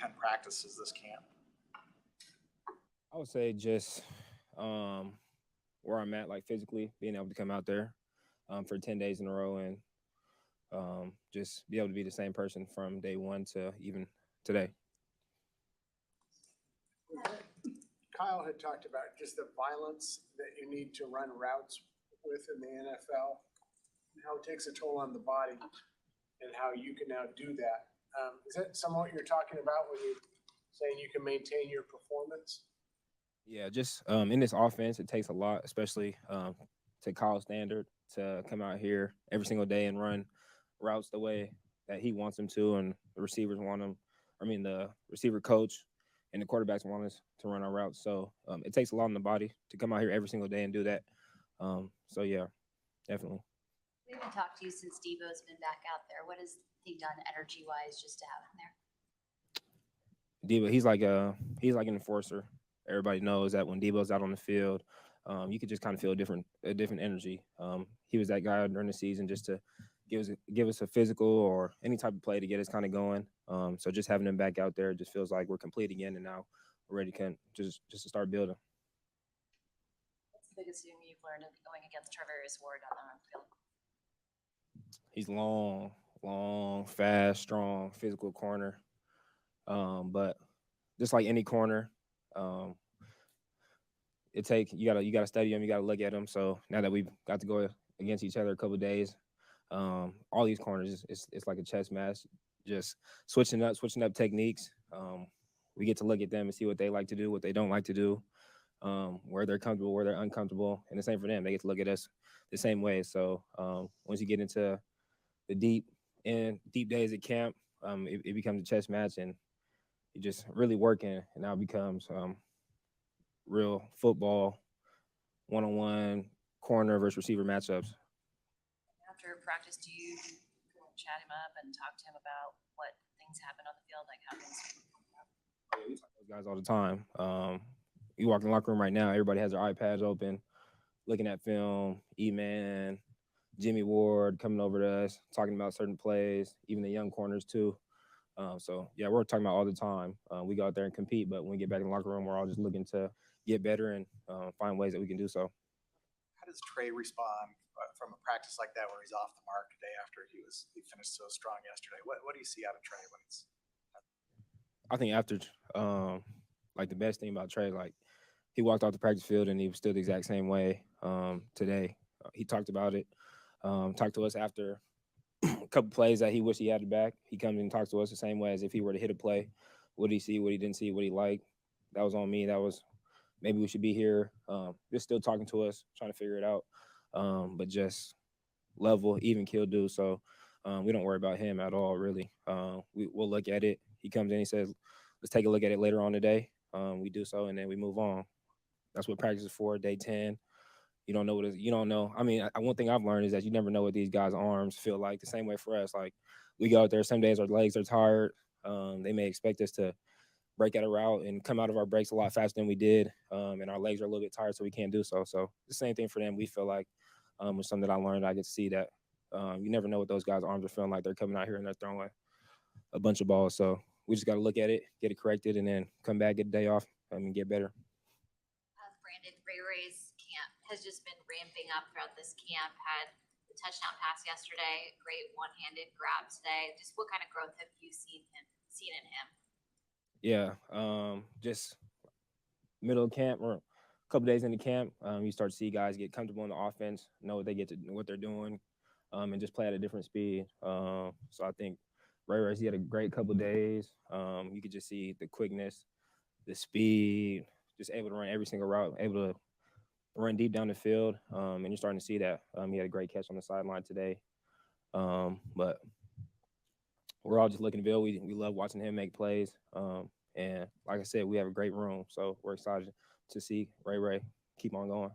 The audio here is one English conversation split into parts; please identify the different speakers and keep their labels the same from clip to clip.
Speaker 1: 10 practices this camp?
Speaker 2: I would say just where I'm at, like physically, being able to come out there for 10 days in a row and just be able to be the same person from day one to even today.
Speaker 3: Kyle had talked about just the violence that you need to run routes with in the NFL, and how it takes a toll on the body, and how you can now do that. Is that somewhat you're talking about when you're saying you can maintain your performance?
Speaker 2: Yeah, just in this offense, it takes a lot, especially to Kyle's standard, to come out here every single day and run routes the way that he wants them to, and the receivers want them. I mean, the receiver coach and the quarterbacks want us to run our routes. So it takes a lot on the body to come out here every single day and do that. So yeah, definitely.
Speaker 4: We haven't talked to you since Deebo's been back out there. What has he done energy-wise just to have him there?
Speaker 2: Deebo, he's like an enforcer. Everybody knows that when Deebo's out on the field, you could just kind of feel a different energy. He was that guy during the season just to give us a physical or any type of play to get us kind of going. So just having him back out there just feels like we're complete again, and now we're ready to just to start building.
Speaker 4: What's the biggest thing you've learned going against Travarius Ward on the field?
Speaker 2: He's long, fast, strong, physical corner. But just like any corner, you gotta study him, you gotta look at him. So now that we've got to go against each other a couple of days, all these corners it's like a chess match, just switching up techniques. We get to look at them and see what they like to do, what they don't like to do, where they're comfortable, where they're uncomfortable, and the same for them. They get to look at us the same way. So once you get into the deep days at camp, it becomes a chess match, and you just really working, and now it becomes real football, one-on-one corner versus receiver matchups.
Speaker 4: After practice, do you chat him up and talk to him about what things happen on the field, like how things?
Speaker 2: Yeah, we talk to those guys all the time. You walk in the locker room right now, everybody has their iPads open, looking at film. E-Man, Jimmy Ward coming over to us, talking about certain plays, even the young corners too. So yeah, we're talking about all the time. We go out there and compete, but when we get back in the locker room, we're all just looking to get better and find ways that we can do so.
Speaker 1: How does Trey respond from a practice like that where he's off the mark the day after he finished so strong yesterday? What do you see out of Trey when it's?
Speaker 2: I think after like the best thing about Trey, like he walked off the practice field and he was still the exact same way today. He talked about it. Talked to us after a couple plays that he wished he had it back. He comes and talks to us the same way as if he were to hit a play. What did he see? What he didn't see? What he liked? That was on me. That was maybe we should be here. Just still talking to us, trying to figure it out. But just level, even kill dude. So we don't worry about him at all, really. We'll look at it. He comes in, he says, let's take a look at it later on today. We do so, and then we move on. That's what practice is for, day 10. You don't know you don't know. I mean, one thing I've learned is that you never know what these guys' arms feel like. The same way for us. Like we go out there, some days our legs are tired. They may expect us to break out a route and come out of our breaks a lot faster than we did. And our legs are a little bit tired, so we can't do so. So the same thing for them. We feel like was something that I learned. I get to see that you never know what those guys' arms are feeling like. They're coming out here and they're throwing a bunch of balls. So we just got to look at it, get it corrected, and then come back, get a day off, and get better.
Speaker 4: Brandon, Ray's camp has just been ramping up throughout this camp. Had the touchdown pass yesterday, great one-handed grab today. Just what kind of growth have you seen in him?
Speaker 2: Yeah, just middle of camp or a couple days into camp, you start to see guys get comfortable in the offense, know what they're doing, and just play at a different speed. So I think Ray, he had a great couple of days. You could just see the quickness, the speed, just able to run every single route, able to run deep down the field, and you're starting to see that. He had a great catch on the sideline today. But we're all just looking to build. We love watching him make plays. And like I said, we have a great room, so we're excited to see Ray keep on going.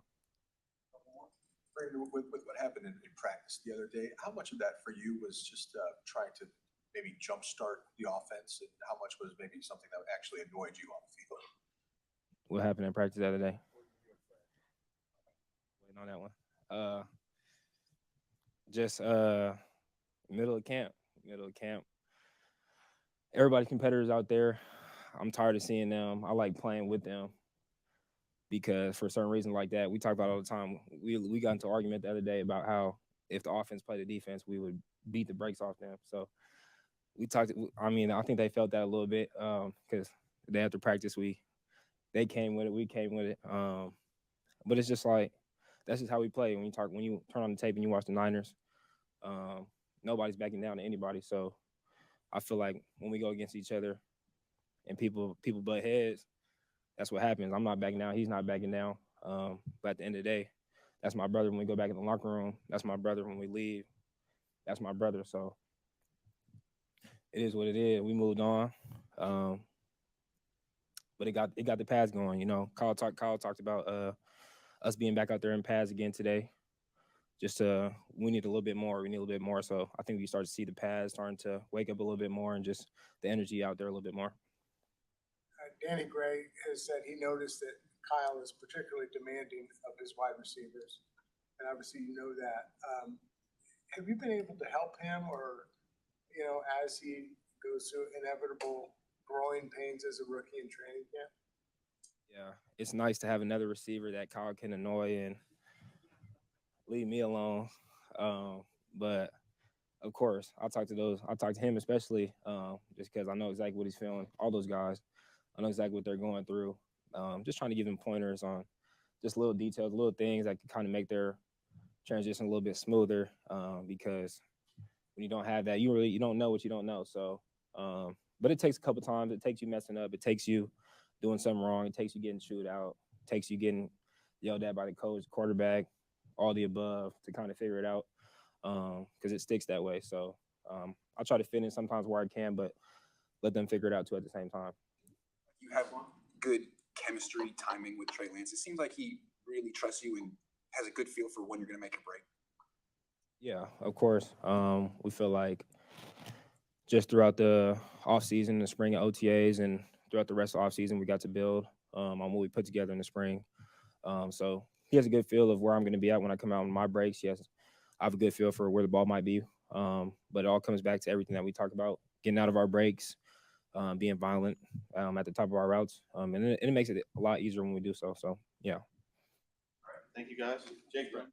Speaker 5: Brandon, with what happened in practice the other day, how much of that for you was just trying to maybe jumpstart the offense, and how much was maybe something that actually annoyed you on the field?
Speaker 2: What happened in practice the other day? Waiting on that one. Just middle of camp. Everybody's competitors out there. I'm tired of seeing them. I like playing with them because for certain reasons like that, we talk about all the time. We got into an argument the other day about how if the offense played the defense, we would beat the brakes off them. So we talked. I mean, I think they felt that a little bit because the day after practice, they came with it, we came with it. But it's just like that's just how we play. When you turn on the tape and you watch the Niners, nobody's backing down to anybody. So I feel like when we go against each other and people butt heads, that's what happens. I'm not backing down. He's not backing down. But at the end of the day, that's my brother. When we go back in the locker room, that's my brother. When we leave, that's my brother. So it is what it is. We moved on. But it got the pads going. You know, Kyle talked about us being back out there in pads again today. Just we need a little bit more. We need a little bit more. So I think we start to see the pads starting to wake up a little bit more and just the energy out there a little bit more.
Speaker 3: Danny Gray has said he noticed that Kyle is particularly demanding of his wide receivers, and obviously you know that. Have you been able to help him, or as he goes through inevitable growing pains as a rookie in training camp?
Speaker 2: Yeah, it's nice to have another receiver that Kyle can annoy and leave me alone. But of course, I'll talk to him especially just because I know exactly what he's feeling. All those guys, I know exactly what they're going through. Just trying to give them pointers on just little details, little things that can kind of make their transition a little bit smoother. Because when you don't have that, you don't know what you don't know. So, but it takes a couple times. It takes you messing up. It takes you doing something wrong. It takes you getting chewed out. It takes you getting yelled at by the coach, quarterback, all the above to kind of figure it out. Because it sticks that way. So I try to fit in sometimes where I can, but let them figure it out too at the same time.
Speaker 6: You have good chemistry, timing with Trey Lance. It seems like he really trusts you and has a good feel for when you're going to make a break.
Speaker 2: Yeah, of course. We feel like just throughout the offseason, the spring OTAs, and throughout the rest of the offseason, we got to build on what we put together in the spring. So he has a good feel of where I'm going to be at when I come out on my breaks. Yes, I have a good feel for where the ball might be. But it all comes back to everything that we talk about, getting out of our breaks, being violent at the top of our routes. And it makes it a lot easier when we do so. So, yeah.
Speaker 7: All right. Thank you, guys. Jake Brown.